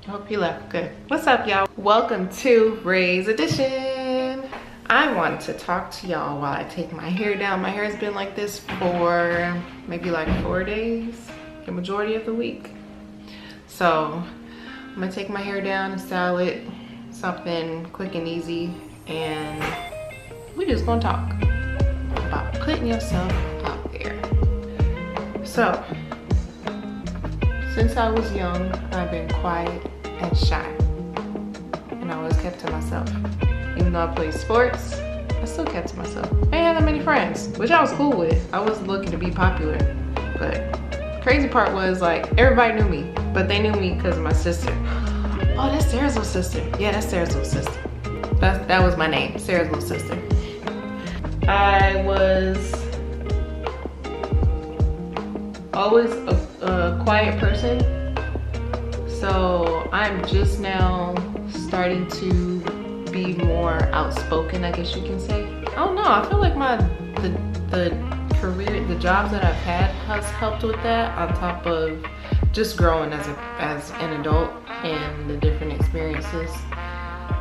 Hope you left good. What's up, y'all? Welcome to Ray's Edition. I want to talk to y'all while I take my hair down. My hair has been like this for maybe like 4 days, the majority of the week. So I'm gonna take my hair down and style it something quick and easy, and we just gonna talk about putting yourself out there. So since I was young, I've been quiet and shy, and I always kept to myself. Even though I played sports, I still kept to myself. I didn't have that many friends, which I was cool with. I wasn't looking to be popular, but the crazy part was like everybody knew me, but they knew me because of my sister. Oh, that's Sarah's little sister. Yeah, that's Sarah's little sister. That was my name, Sarah's little sister. I was always a quiet person, so I'm just now starting to be more outspoken, I guess you can say. I don't know, I feel like the career, the jobs that I've had has helped with that, on top of just growing as an adult and the different experiences,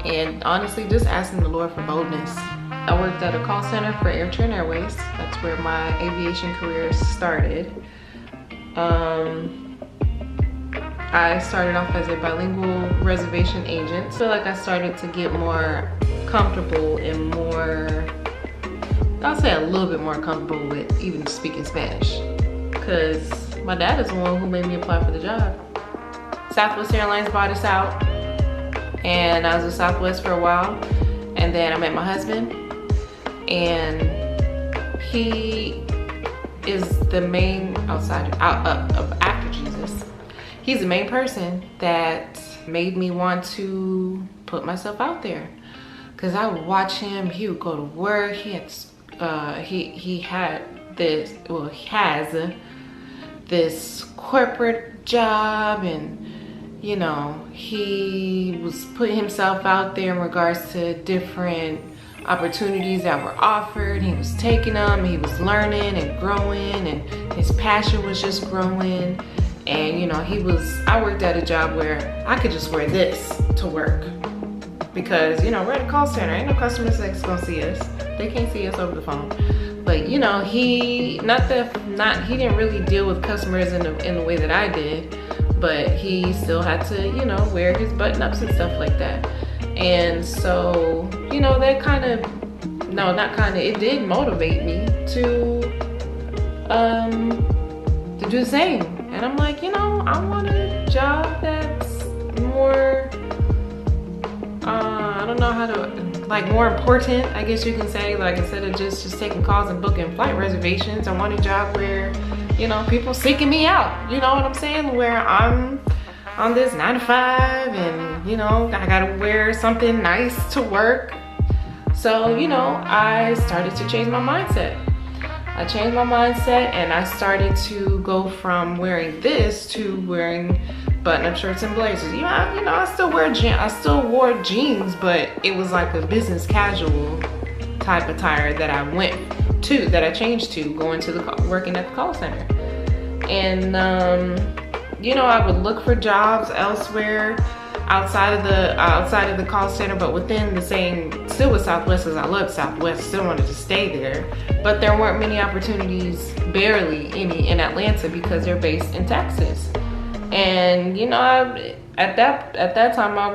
and honestly just asking the Lord for boldness. I worked at a call center for Air Trent Airways. That's where my aviation career started. I started off as a bilingual reservation agent. I feel like I started to get more comfortable and more, I'll say a little bit more comfortable with even speaking Spanish, because my dad is the one who made me apply for the job. Southwest Airlines bought us out, and I was with Southwest for a while, and then I met my husband, and he is the main after Jesus. He's the main person that made me want to put myself out there, because I would watch him. He would go to work. He has this corporate job, and you know, he was putting himself out there in regards to different opportunities that were offered. He was taking them, he was learning and growing, and his passion was just growing. And you know, I worked at a job where I could just wear this to work, because you know, we're at a call center, ain't no customer service gonna see us. They can't see us over the phone. But you know, he didn't really deal with customers in the way that I did, but he still had to, you know, wear his button-ups and stuff like that. And so, you know, that it did motivate me to do the same. And I'm like, you know, I want a job that's more, I don't know how to, like, more important, I guess you can say. Like, instead of just taking calls and booking flight reservations, I want a job where, you know, people seeking me out, you know what I'm saying? Where I'm on this 9 to 5, and you know, I gotta wear something nice to work. So, you know, I started to change my mindset. I changed my mindset, and I started to go from wearing this to wearing button-up shirts and blazers. You know, I still wore jeans, but it was like a business casual type attire that I changed to going to working at the call center. And you know, I would look for jobs elsewhere outside of the call center, but within the same, still with Southwest, because I loved Southwest, still wanted to stay there. But there weren't many opportunities, barely any, in Atlanta, because they're based in Texas. And you know, at that time I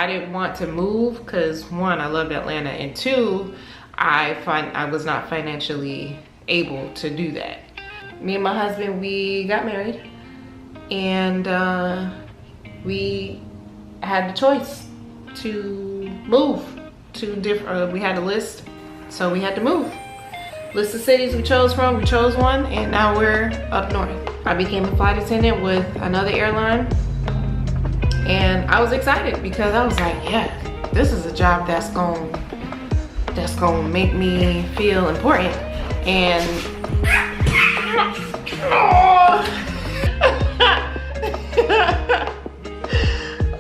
didn't want to move, because one, I loved Atlanta, and two, I was not financially able to do that. Me and my husband, we got married, and we had the choice to move to different, we had a list, so we had to move. List of cities we chose from, we chose one, and now we're up north. I became a flight attendant with another airline, and I was excited because I was like, yeah, this is a job that's gonna make me feel important. And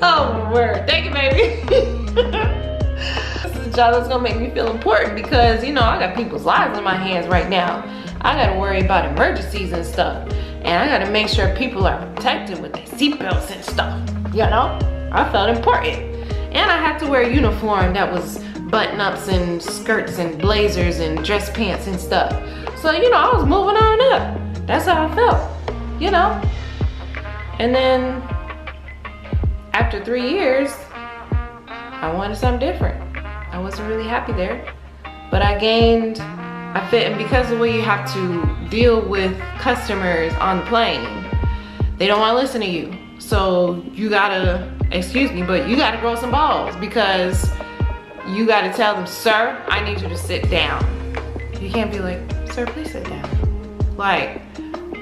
oh my word, thank you, baby. This is a job that's gonna make me feel important, because you know, I got people's lives in my hands right now. I gotta worry about emergencies and stuff. and I gotta make sure people are protected with their seatbelts and stuff, you know? I felt important. And I had to wear a uniform that was button-ups and skirts and blazers and dress pants and stuff. So, you know, I was moving on up. That's how I felt, you know? And then after 3 years, I wanted something different. I wasn't really happy there, but I fit, and because of the way you have to deal with customers on the plane, they don't want to listen to you. So you gotta, excuse me, but you gotta grow some balls, because you gotta tell them, sir, I need you to sit down. You can't be like, sir, please sit down. Like,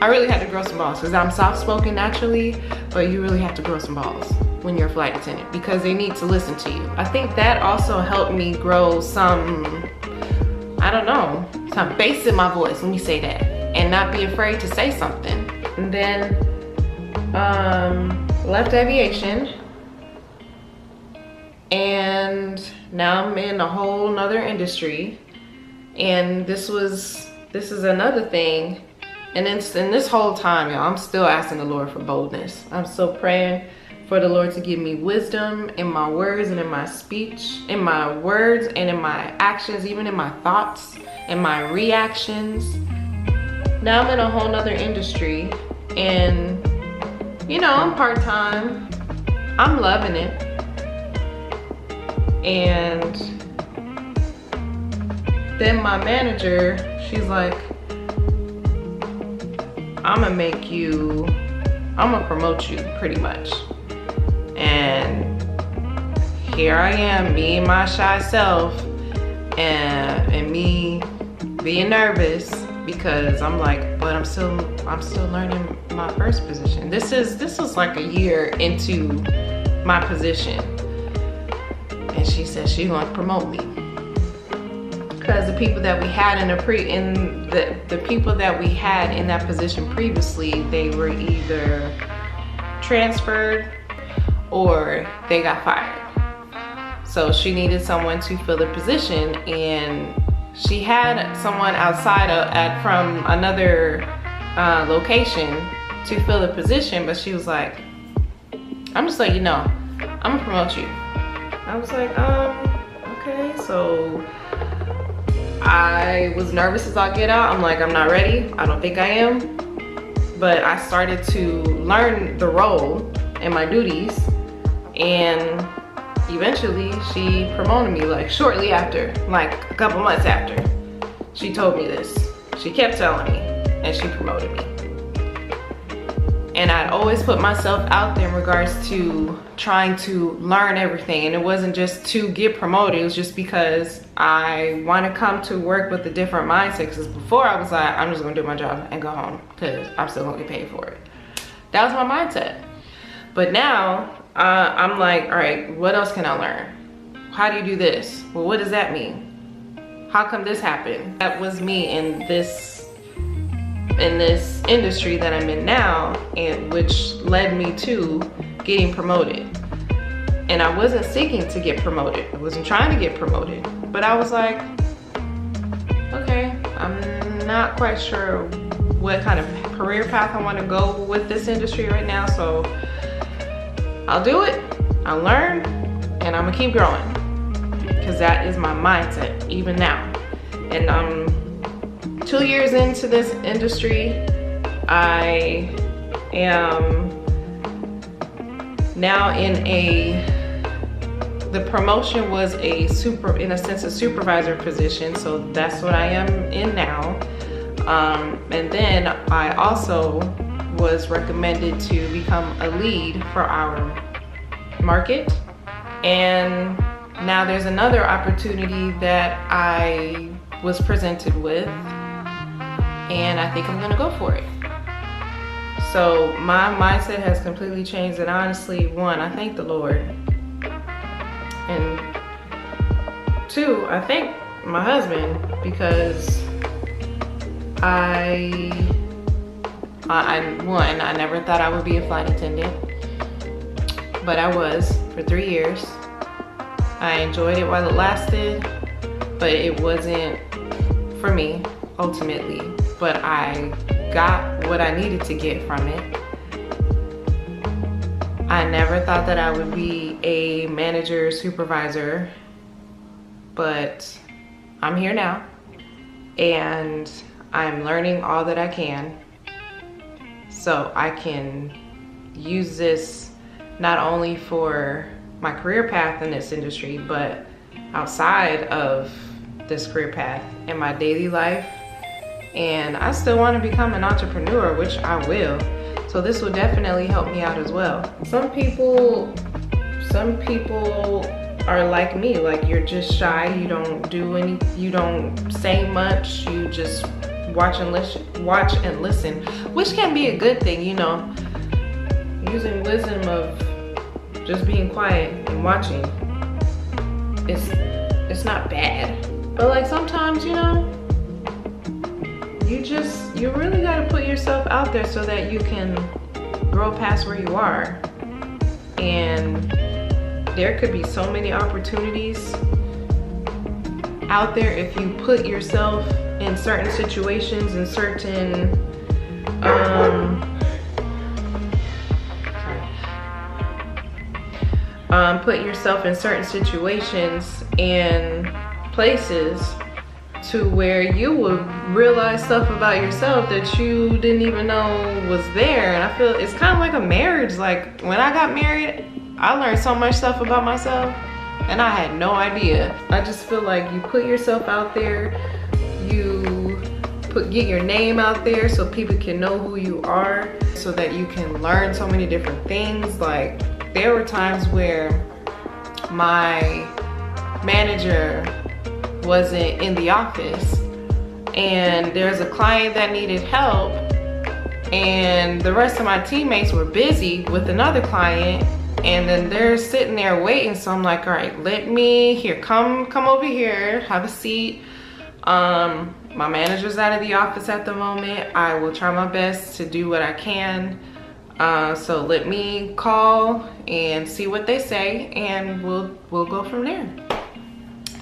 I really had to grow some balls, because I'm soft-spoken naturally, but you really have to grow some balls when you're a flight attendant, because they need to listen to you. I think that also helped me grow some, I don't know, some bass in my voice, let me say that, and not be afraid to say something. And then left aviation, and now I'm in a whole nother industry. And this is another thing. And in this whole time, y'all, I'm still asking the Lord for boldness. I'm still praying for the Lord to give me wisdom in my words and in my speech, in my words and in my actions, even in my thoughts and my reactions. Now I'm in a whole nother industry, and you know, I'm part-time. I'm loving it. And then my manager, she's like, I'm gonna promote you pretty much. And here I am, me and my shy self, and me being nervous, because I'm like, but I'm still learning my first position. This was like a year into my position, and she said she gonna promote me, because the people that we had the people that we had in that position previously, they were either transferred or they got fired. So she needed someone to fill the position, and she had someone outside from another location to fill the position, but she was like, I'm just letting you know, I'm gonna promote you. I was like, okay. So I was nervous as all get out. I'm like, I'm not ready. I don't think I am. But I started to learn the role and my duties, and eventually she promoted me, like shortly after, like a couple months after. She told me this. She kept telling me, and she promoted me. And I'd always put myself out there in regards to trying to learn everything. And it wasn't just to get promoted, it was just because I want to come to work with a different mindset. Because before I was like, I'm just gonna do my job and go home, because I'm still gonna get paid for it. That was my mindset. But now I'm like, all right, what else can I learn? How do you do this? Well, what does that mean? How come this happened? That was me in this industry that I'm in now, and which led me to getting promoted. And I wasn't seeking to get promoted. I wasn't trying to get promoted. But I was like, okay, I'm not quite sure what kind of career path I want to go with this industry right now, so I'll do it, I'll learn, and I'm gonna keep growing, because that is my mindset even now. And 2 years into this industry, I am now the promotion was in a sense a supervisor position, so that's what I am in now. And then I also was recommended to become a lead for our market. And now there's another opportunity that I was presented with, and I think I'm gonna go for it. So my mindset has completely changed, and honestly, one, I thank the Lord, and two, I thank my husband, because I never thought I would be a flight attendant, but I was for 3 years. I enjoyed it while it lasted, but it wasn't for me ultimately. But I got what I needed to get from it. I never thought that I would be a manager, supervisor, but I'm here now, and I'm learning all that I can so I can use this not only for my career path in this industry, but outside of this career path in my daily life. And I still want to become an entrepreneur, which I will. So this will definitely help me out as well. Some people are like me, like you're just shy, you don't say much, you just watch and listen, which can be a good thing, you know, using wisdom of just being quiet and watching. It's not bad, but like sometimes, you know, you really got to put yourself out there so that you can grow past where you are. And there could be so many opportunities out there if you put yourself in certain situations and certain put yourself in certain situations and places to where you will realize stuff about yourself that you didn't even know was there. And I feel it's kind of like a marriage. Like when I got married, I learned so much stuff about myself and I had no idea. I just feel like you put yourself out there, get your name out there so people can know who you are, so that you can learn so many different things. Like there were times where my manager wasn't in the office and there's a client that needed help and the rest of my teammates were busy with another client, and then they're sitting there waiting. So I'm like, all right, come over here, have a seat. My manager's out of the office at the moment. I will try my best to do what I can. So let me call and see what they say, and we'll go from there.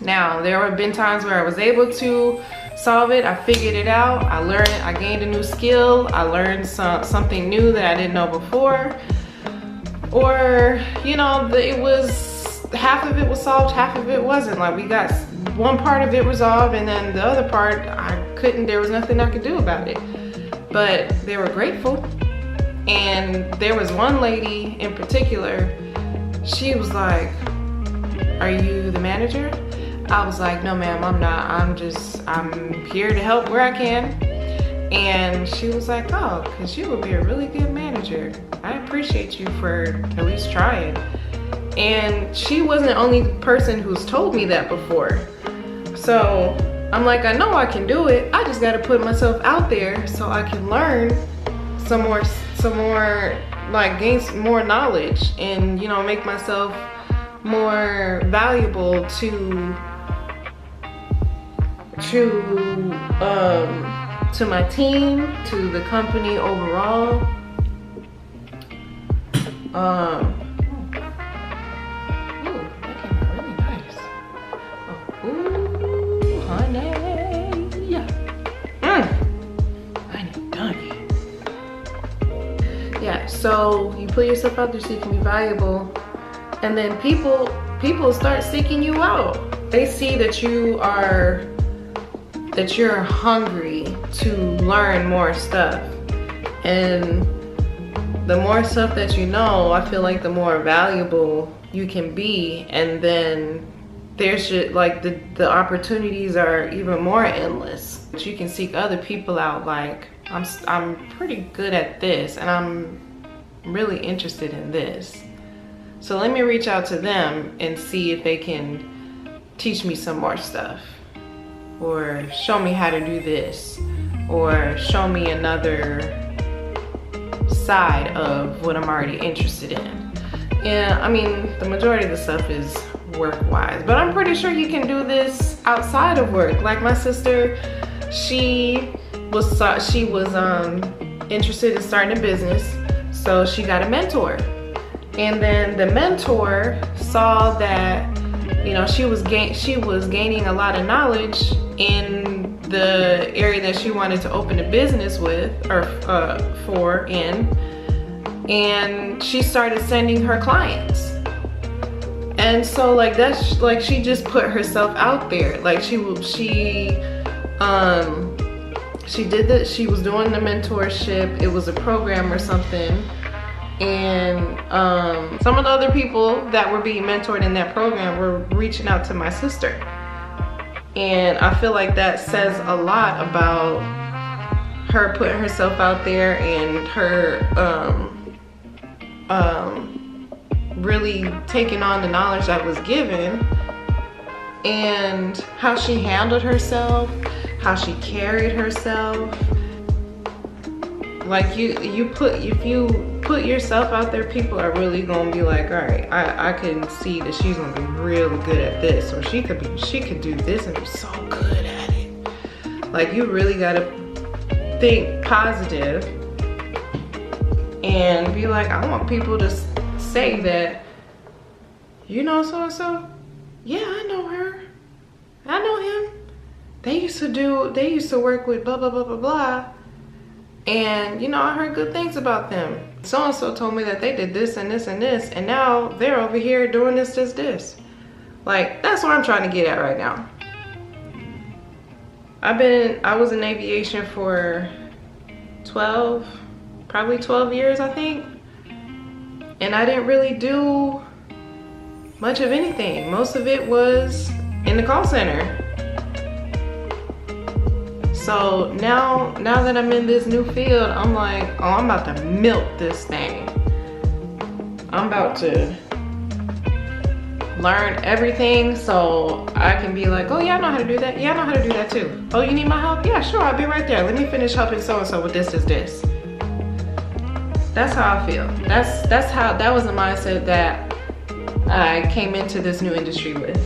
Now, there have been times where I was able to solve it. I figured it out. I learned, I gained a new skill. I learned something new that I didn't know before. Or, you know, it was, half of it was solved, half of it wasn't. Like we got one part of it resolved, and then the other part, there was nothing I could do about it. But they were grateful. And there was one lady in particular, she was like, "Are you the manager?" I was like, "No ma'am, I'm not. I'm here to help where I can." And she was like, "Oh, because you would be a really good manager. I appreciate you for at least trying." And she wasn't the only person who's told me that before. So I'm like, I know I can do it. I just gotta put myself out there so I can learn some more, like gain some more knowledge, and you know, make myself more valuable to my team, to the company overall. Ooh, that came out really nice. Oh, ooh, honey, I ain't done yet. Yeah, so you put yourself out there so you can be valuable, and then people start seeking you out. They see that you're hungry to learn more stuff, and the more stuff that you know, I feel like the more valuable you can be. And then there's just like the opportunities are even more endless. But you can seek other people out. Like I'm pretty good at this, and I'm really interested in this. So let me reach out to them and see if they can teach me some more stuff, or show me how to do this, or show me another side of what I'm already interested in. Yeah, I mean, the majority of the stuff is work-wise, but I'm pretty sure you can do this outside of work. Like my sister, she was interested in starting a business, so she got a mentor. And then the mentor saw that, you know, she was gaining a lot of knowledge in the area that she wanted to open a business with, or and she started sending her clients. And so like that's like, she just put herself out there. Like she did that. She was doing the mentorship. It was a program or something. And some of the other people that were being mentored in that program were reaching out to my sister. And I feel like that says a lot about her putting herself out there, and her really taking on the knowledge that was given, and how she handled herself, how she carried herself. Like if you put yourself out there, people are really gonna be like, all right, I can see that she's gonna be really good at this, or she could do this and be so good at it. Like you really gotta think positive and be like, I want people to say that, you know, so and so, yeah, I know her, I know him. They used to work with blah blah blah blah blah. And you know, I heard good things about them. So-and-so told me that they did this and this and this, and now they're over here doing this, this, this. Like, that's what I'm trying to get at right now. I was in aviation for probably 12 years, I think. And I didn't really do much of anything. Most of it was in the call center. So now that I'm in this new field, I'm like, oh, I'm about to milk this thing. I'm about to learn everything so I can be like, oh yeah, I know how to do that. Yeah, I know how to do that too. Oh, you need my help? Yeah, sure, I'll be right there. Let me finish helping so-and-so with this. That's how I feel. That was the mindset that I came into this new industry with.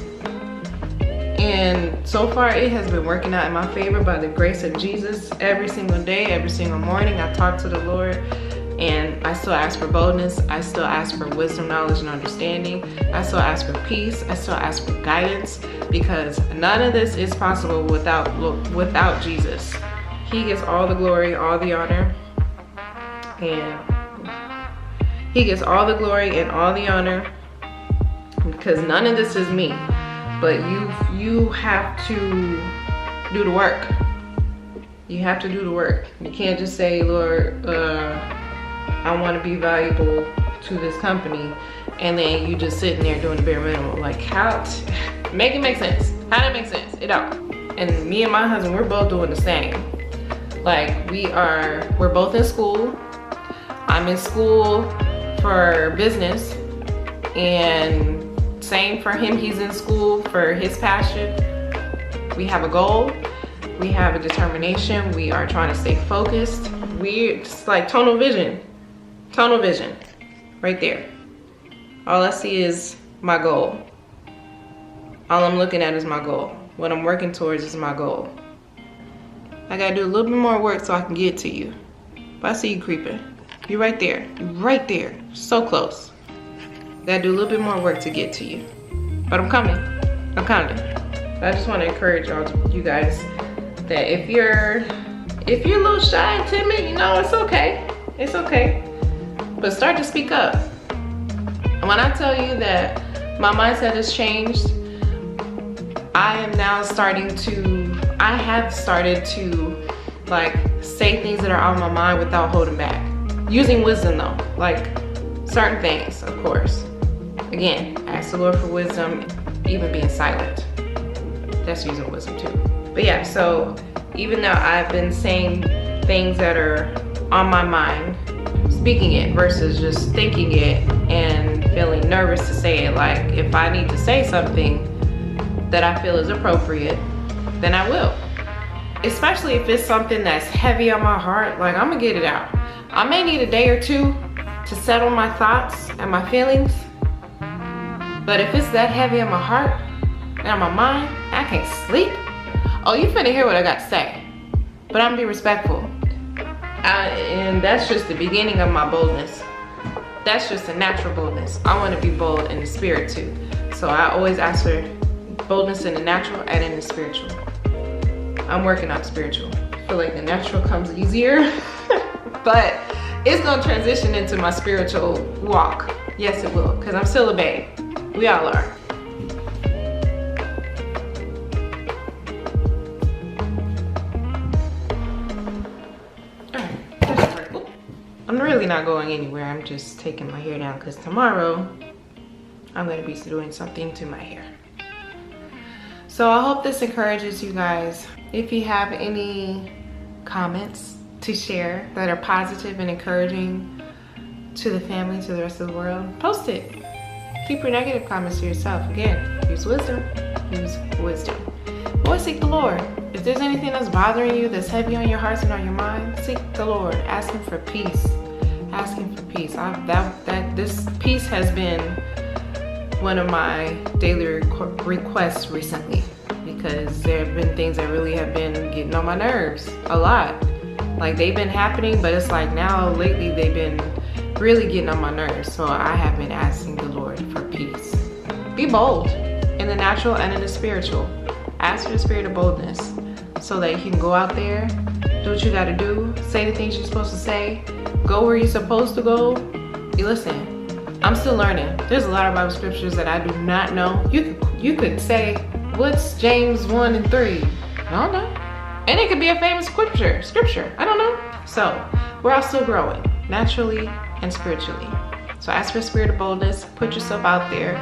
And so far it has been working out in my favor by the grace of Jesus. Every single day, every single morning, I talk to the Lord, and I still ask for boldness. I still ask for wisdom, knowledge, and understanding. I still ask for peace. I still ask for guidance, because none of this is possible without Jesus. He gets all the glory, all the honor, and he gets all the glory and all the honor, because none of this is me. But you have to do the work. You have to do the work. You can't just say, Lord, I want to be valuable to this company, and then you just sitting there doing the bare minimum. Like, how? Make it make sense. How does it make sense? It don't. And me and my husband, we're both doing the same. Like, we're both in school. I'm in school for business, and same for him. He's in school for his passion. We have a goal. We have a determination. We are trying to stay focused. It's like tunnel vision. Tunnel vision. Right there. All I see is my goal. All I'm looking at is my goal. What I'm working towards is my goal. I gotta do a little bit more work so I can get to you. But I see you creeping. You're right there. You're right there. So close. Gotta do a little bit more work to get to you. But I'm coming. I'm coming. I just want to encourage you guys that if you're a little shy and timid, you know, it's okay. It's okay. But start to speak up. And when I tell you that my mindset has changed, I have started to like say things that are on my mind without holding back. Using wisdom though, like certain things, of course. Again, ask the Lord for wisdom, even being silent. That's using wisdom too. But yeah, so even though I've been saying things that are on my mind, speaking it versus just thinking it and feeling nervous to say it. Like, if I need to say something that I feel is appropriate, then I will. Especially if it's something that's heavy on my heart, like, I'm gonna get it out. I may need a day or two to settle my thoughts and my feelings. But if it's that heavy on my heart and on my mind, I can't sleep. Oh, you finna hear what I got to say. But I'm gonna be respectful. And that's just the beginning of my boldness. That's just a natural boldness. I want to be bold in the spirit too. So I always ask for boldness in the natural and in the spiritual. I'm working on spiritual. I feel like the natural comes easier, but it's gonna transition into my spiritual walk. Yes, it will, because I'm still a babe. We all are. I'm really not going anywhere. I'm just taking my hair down because tomorrow I'm going to be doing something to my hair. So I hope this encourages you guys. If you have any comments to share that are positive and encouraging to the family, to the rest of the world, post it. Keep your negative comments to yourself. Again, use wisdom. Use wisdom. Always seek the Lord. If there's anything that's bothering you, that's heavy on your hearts and on your mind, seek the Lord. Ask Him for peace. Ask Him for peace. This peace has been one of my daily requests recently, because there have been things that really have been getting on my nerves a lot. Like, they've been happening, but it's like now lately they've been really getting on my nerves. So I have been asking the Lord for peace. Be bold in the natural and in the spiritual. Ask for the spirit of boldness so that you can go out there, do what you gotta do, say the things you're supposed to say, go where you're supposed to go. Listen, I'm still learning. There's a lot of Bible scriptures that I do not know. You could say, what's James 1 and 3? I don't know. And it could be a famous scripture. I don't know. So we're all still growing, naturally and spiritually. So ask for a spirit of boldness, put yourself out there.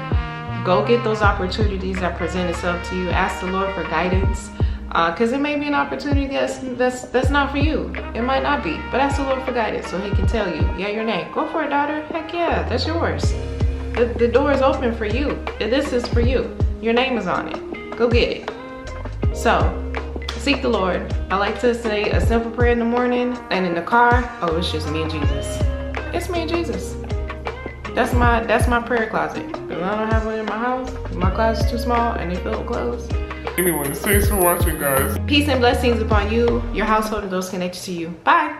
Go get those opportunities that present itself to you. Ask the Lord for guidance, because it may be an opportunity that's not for you. It might not be, but ask the Lord for guidance so He can tell you, yeah, your name. Go for it, daughter. Heck yeah, that's yours. The door is open for you. This is for you. Your name is on it. Go get it. So seek the Lord. I like to say a simple prayer in the morning, and in the car, oh, it's just me and Jesus. It's me and Jesus. That's my prayer closet. Because I don't have one in my house. My closet's too small and they feel closed. Anyways, thanks for watching, guys. Peace and blessings upon you, your household, and those connected to you. Bye.